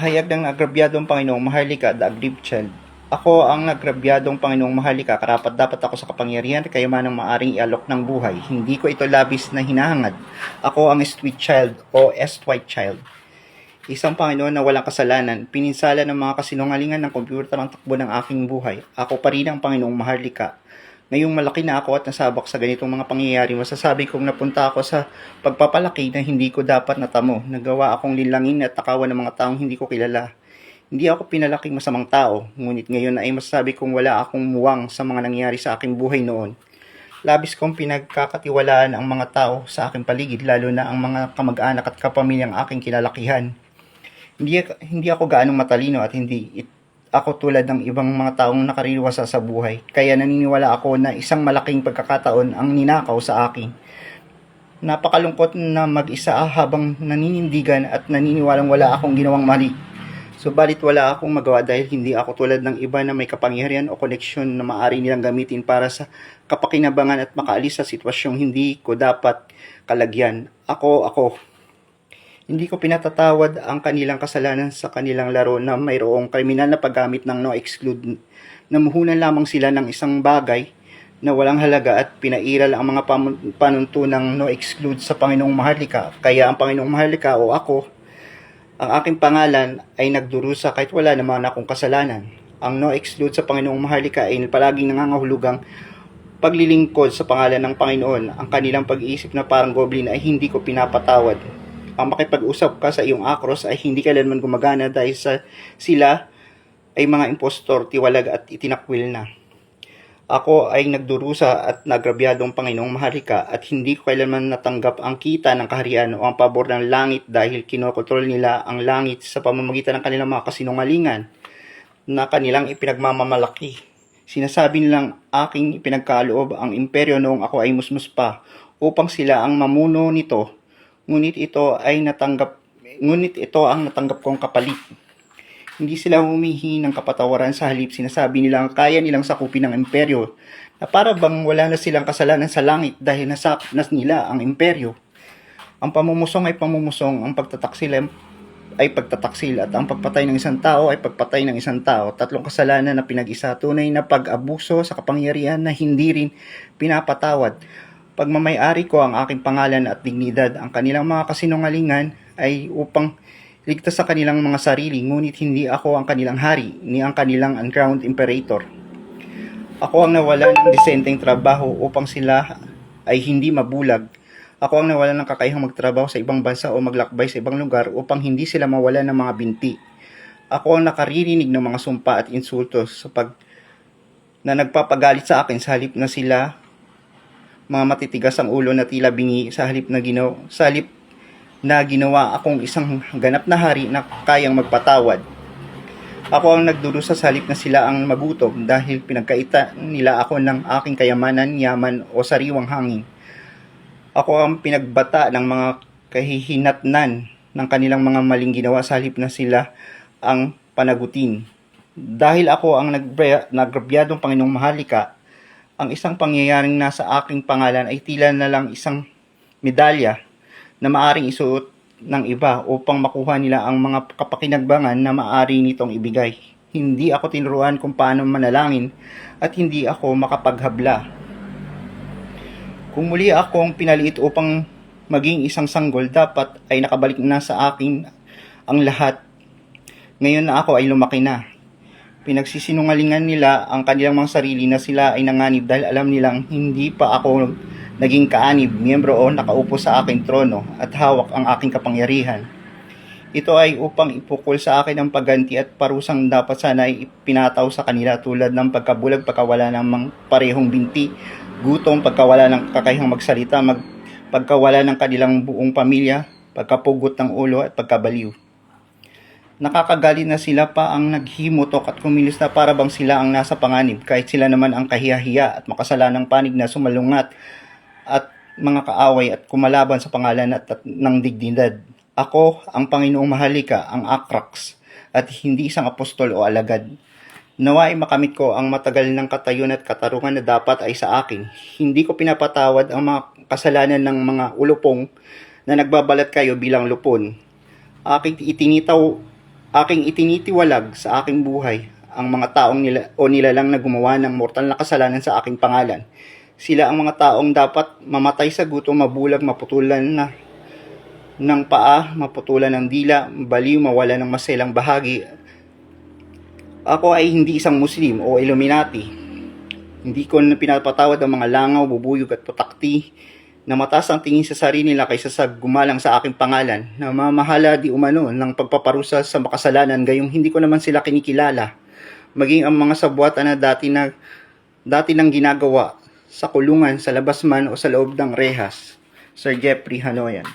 Pahayag ng nagrabyadong Panginoong Maharlika, the aggrieved child. Ako ang nagrabyadong Panginoong Maharlika, karapat-dapat ako sa kapangyarihan at kayamanang maaring ialok ng buhay. Hindi ko ito labis na hinahangad. Ako ang sweet child o white child. Isang Panginoon na walang kasalanan, pininsala ng mga kasinungalingan ng kompyuter ang takbo ng aking buhay. Ako pa rin ang Panginoong Maharlika. Ngayong malaki na ako at nasabak sa ganitong mga pangyayari, masasabi kong napunta ako sa pagpapalaki na hindi ko dapat natamo. Nagawa akong linlangin at takawan ng mga taong hindi ko kilala. Hindi ako pinalaking masamang tao, ngunit ngayon ay masasabi kong wala akong muwang sa mga nangyari sa aking buhay noon. Labis kong pinagkakatiwalaan ang mga tao sa aking paligid, lalo na ang mga kamag-anak at kapamilyang aking kinalakihan. Hindi ako gaanong matalino at hindi ako tulad ng ibang mga taong nakaririwasa sa buhay. Kaya naniniwala ako na isang malaking pagkakataon ang ninakaw sa akin. Napakalungkot na mag-isa habang naninindigan at naniniwalang wala akong ginawang mali. Subalit wala akong magawa dahil hindi ako tulad ng iba na may kapangyarihan o koneksyon na maaari nilang gamitin para sa kapakinabangan at makaalis sa sitwasyong hindi ko dapat kalagyan. Ako. Hindi ko pinatatawad ang kanilang kasalanan sa kanilang laro na mayroong kriminal na paggamit ng no-exclude. Namuhunan lamang sila ng isang bagay na walang halaga at pinairal ang mga panuntunang no-exclude sa Panginoong Maharlika. Kaya ang Panginoong Maharlika o ako, ang aking pangalan ay nagdurusa kahit wala naman akong kasalanan. Ang no-exclude sa Panginoong Maharlika ay palaging nangangahulugang paglilingkod sa pangalan ng Panginoon. Ang kanilang pag-iisip na parang goblin ay hindi ko pinapatawad. Ang makipag-usap ka sa iyong akros ay hindi kailanman gumagana dahil sila ay mga impostor, tiwalag at itinakwil na. Ako ay nagdurusa at nagrabyadong Panginoong Maharlika at hindi ko kailanman natanggap ang kita ng kaharian o ang pabor ng langit dahil kinokontrol nila ang langit sa pamamagitan ng kanilang mga kasinungalingan na kanilang ipinagmamamalaki. Sinasabi nilang aking ipinagkaloob ang imperyo noong ako ay musmus pa upang sila ang mamuno nito. Ngunit ito ang natanggap kong kapalit. Hindi sila humihingi ng kapatawaran, sa halip sinasabi nilang kaya nilang sakupin ang imperyo na para bang wala na silang kasalanan sa langit dahil nasakop na nila ang imperyo. Ang pamumusong ay pamumusong, ang pagtataksil ay pagtataksil at ang pagpatay ng isang tao ay pagpatay ng isang tao. Tatlong kasalanan na pinag-isa, tunay na pag-abuso sa kapangyarihan na hindi rin pinapatawad. Pagmamay-ari ko ang aking pangalan at dignidad. Ang kanilang mga kasinungalingan ay upang ligtas sa kanilang mga sarili, ngunit hindi ako ang kanilang hari, ni ang kanilang uncrowned imperator. Ako ang nawalan ng disenteng trabaho upang sila ay hindi mabulag. Ako ang nawalan ng kakayahang magtrabaho sa ibang bansa o maglakbay sa ibang lugar upang hindi sila mawalan ng mga binti. Ako ang nakaririnig ng mga sumpa at insulto na nagpapagalit sa akin sa halip na sila mga matitigas ang ulo na tila bingi sa halip na ginawa akong isang ganap na hari na kayang magpatawad. Ako ang nagdurusa sa halip na sila ang magutom dahil pinagkaita nila ako ng aking kayamanan, yaman o sariwang hangin. Ako ang pinagbata ng mga kahihinatnan ng kanilang mga maling ginawa sa halip na sila ang panagutin. Dahil ako ang nagrabyadong Panginoong Maharlika, ang isang pangyayaring nasa aking pangalan ay tila na lang isang medalya na maaring isuot ng iba upang makuha nila ang mga kapakinagbangan na maaari nitong ibigay. Hindi ako tinuruan kung paano manalangin at hindi ako makapaghabla. Kung muli akong pinaliit upang maging isang sanggol, dapat ay nakabalik na sa akin ang lahat. Ngayon na ako ay lumaki na. Pinagsisinungalingan nila ang kanilang mga sarili na sila ay nanganib dahil alam nilang hindi pa ako naging kaanib, miyembro o nakaupo sa aking trono at hawak ang aking kapangyarihan. Ito ay upang ipukol sa akin ang pagganti at parusang dapat sana ay ipinataw sa kanila tulad ng pagkabulag, pagkawala ng mga parehong binti, gutom, pagkawala ng kakayahang magsalita, pagkawala ng kanilang buong pamilya, pagkapugot ng ulo at pagkabaliw. Nakakagalit na sila pa ang naghimutok at kumilos na para bang sila ang nasa panganib, kahit sila naman ang kahiyahiya at makasalanang panig na sumalungat at mga kaaway at kumalaban sa pangalan at ng dignidad. Ako ang Panginoong Maharlika, ang Akrax, at hindi isang apostol o alagad. Naway makamit ko ang matagal ng katayon at katarungan na dapat ay sa akin. Hindi ko pinapatawad ang mga kasalanan ng mga ulupong na nagbabalat kayo bilang lupon. Aking itinitaw Aking itinitiwalag sa aking buhay ang mga taong nilalang na gumawa ng mortal na kasalanan sa aking pangalan. Sila ang mga taong dapat mamatay sa gutom, mabulag, maputulan ng paa, maputulan ng dila, baliw, mawala ng maselang bahagi. Ako ay hindi isang Muslim o Illuminati. Hindi ko pinapatawad ang mga langaw, bubuyog at putakti na mataas ang tingin sa sarili nila kaysa sa gumalang sa aking pangalan, na mamahala di umano ng pagpaparusa sa makasalanan gayong hindi ko naman sila kinikilala, maging ang mga sabwatan na dati nang ginagawa sa kulungan, sa labas man o sa loob ng rehas. Sir Jeffrey Hanoyan.